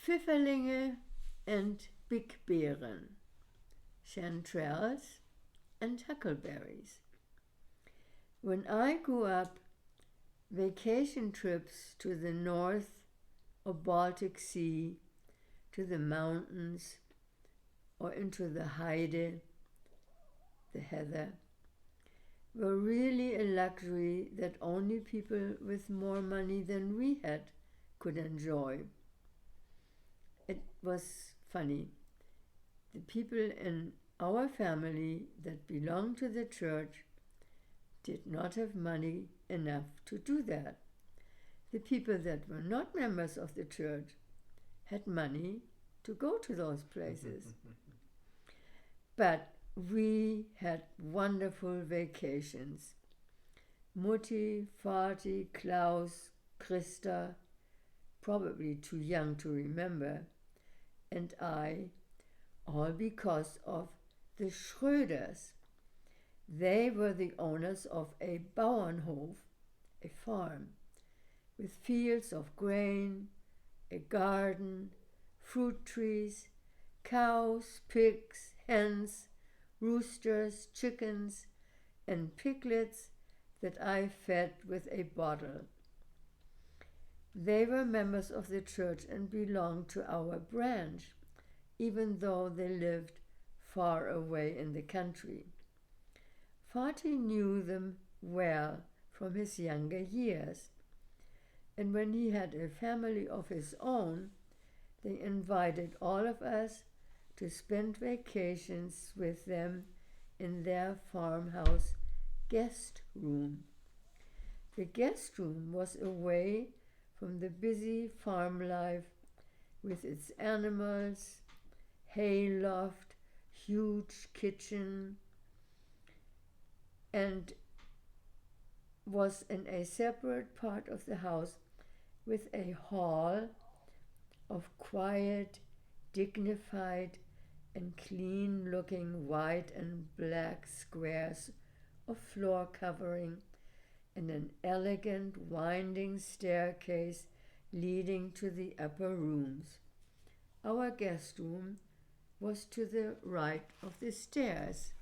Pfifferlinge and big beeren, chanterelles and huckleberries. When I grew up, vacation trips to the north or Baltic Sea, to the mountains, or into the Heide, the heather, were really a luxury that only people with more money than we had could enjoy. It was funny. The people in our family that belonged to the church did not have money enough to do that. The people that were not members of the church had money to go to those places. But we had wonderful vacations. Mutti, Vati, Klaus, Christa, probably too young to remember, and I, all because of the Schröders. They were the owners of a Bauernhof, a farm, with fields of grain, a garden, fruit trees, cows, pigs, hens, roosters, chickens, and piglets that I fed with a bottle. They were members of the church and belonged to our branch, even though they lived far away in the country. Vati knew them well from his younger years, and when he had a family of his own, they invited all of us to spend vacations with them in their farmhouse guest room. The guest room was away from the busy farm life with its animals, hay loft, huge kitchen, and was in a separate part of the house with a hall of quiet, dignified, and clean-looking white and black squares of floor covering and an elegant winding staircase leading to the upper rooms. Our guest room was to the right of the stairs.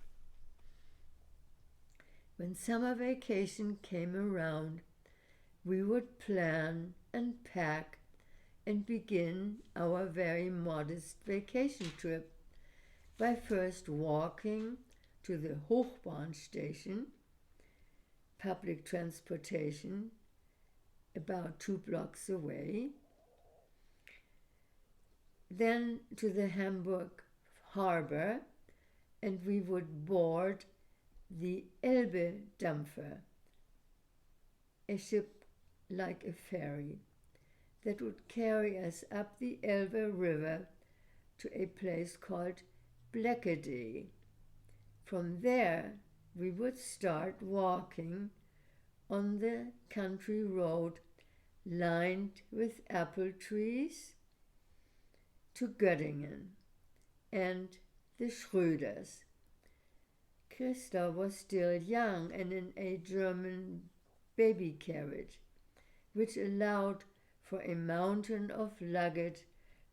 When summer vacation came around, we would plan and pack and begin our very modest vacation trip by first walking to the Hochbahnstation, public transportation, about 2 blocks away, then to the Hamburg harbor, and we would board the Elbe-Dampfer, a ship like a ferry that would carry us up the Elbe River to a place called Bleckede. From there, we would start walking on the country road lined with apple trees to Göttingen and the Schröders. Christa was still young and in a German baby carriage, which allowed for a mountain of luggage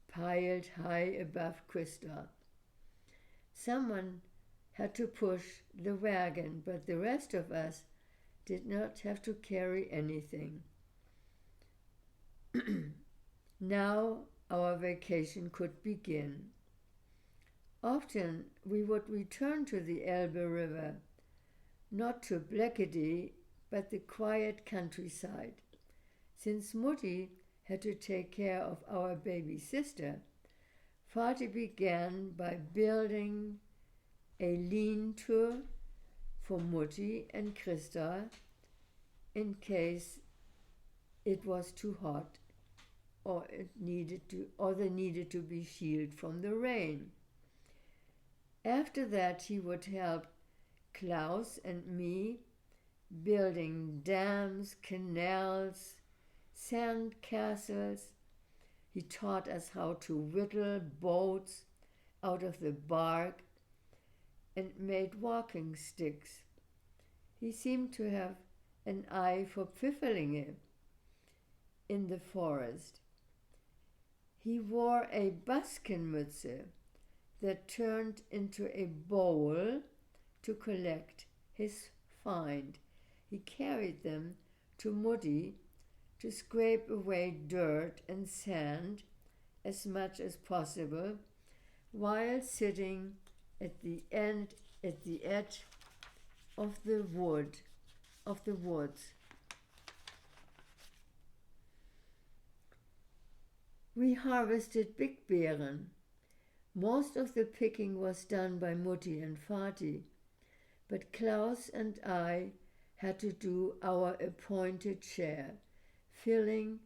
piled high above Christa. Someone had to push the wagon, but the rest of us did not have to carry anything. Now our vacation could begin. Often we would return to the Elbe River, not to Bleckede, but the quiet countryside. Since Mutti had to take care of our baby sister, Vati began by building a lean-to for Mutti and Christa in case it was too hot or they needed to be shielded from the rain. After that, he would help Klaus and me building dams, canals, sand castles. He taught us how to whittle boats out of the bark and made walking sticks. He seemed to have an eye for Pfifferlinge in the forest. He wore a Baskenmütze that turned into a bowl to collect his find. He carried them to Mutti to scrape away dirt and sand as much as possible while sitting at the edge of the woods. We harvested big beeren. Most of the picking was done by Mutti and Vati, but Klaus and I had to do our appointed share, filling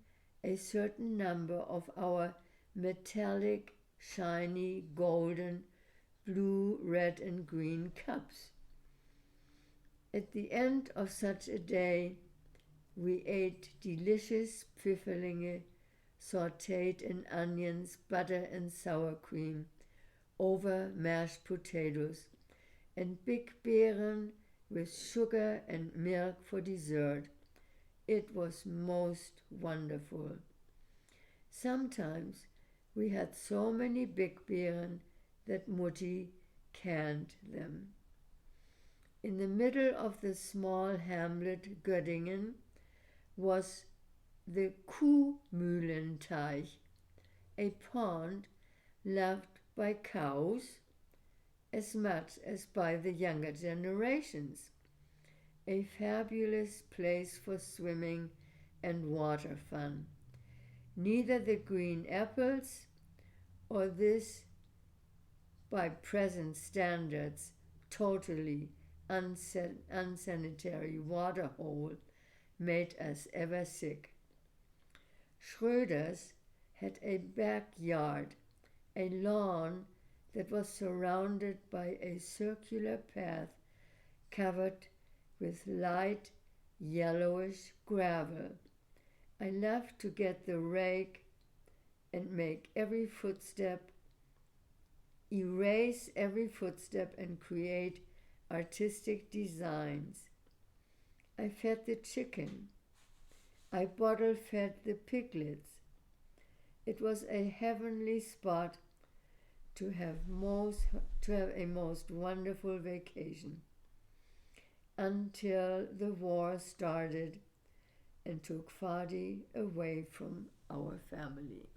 a certain number of our metallic, shiny, golden, blue, red, and green cups. At the end of such a day, we ate delicious Pfifferlinge sautéed in onions, butter, and sour cream over mashed potatoes, and big beeren with sugar and milk for dessert. It was most wonderful. Sometimes we had so many big beeren that Mutti canned them. In the middle of the small hamlet Göttingen was the Kuhmühlenteich, a pond loved by cows as much as by the younger generations, a fabulous place for swimming and water fun. Neither the green apples or this, by present standards, totally unsanitary waterhole made us ever sick. Schröder's had a backyard, a lawn that was surrounded by a circular path covered with light yellowish gravel. I loved to get the rake and erase every footstep and create artistic designs. I fed the chicken. I bottle fed the piglets. It was a heavenly spot to have a most wonderful vacation until the war started and took Vati away from our family.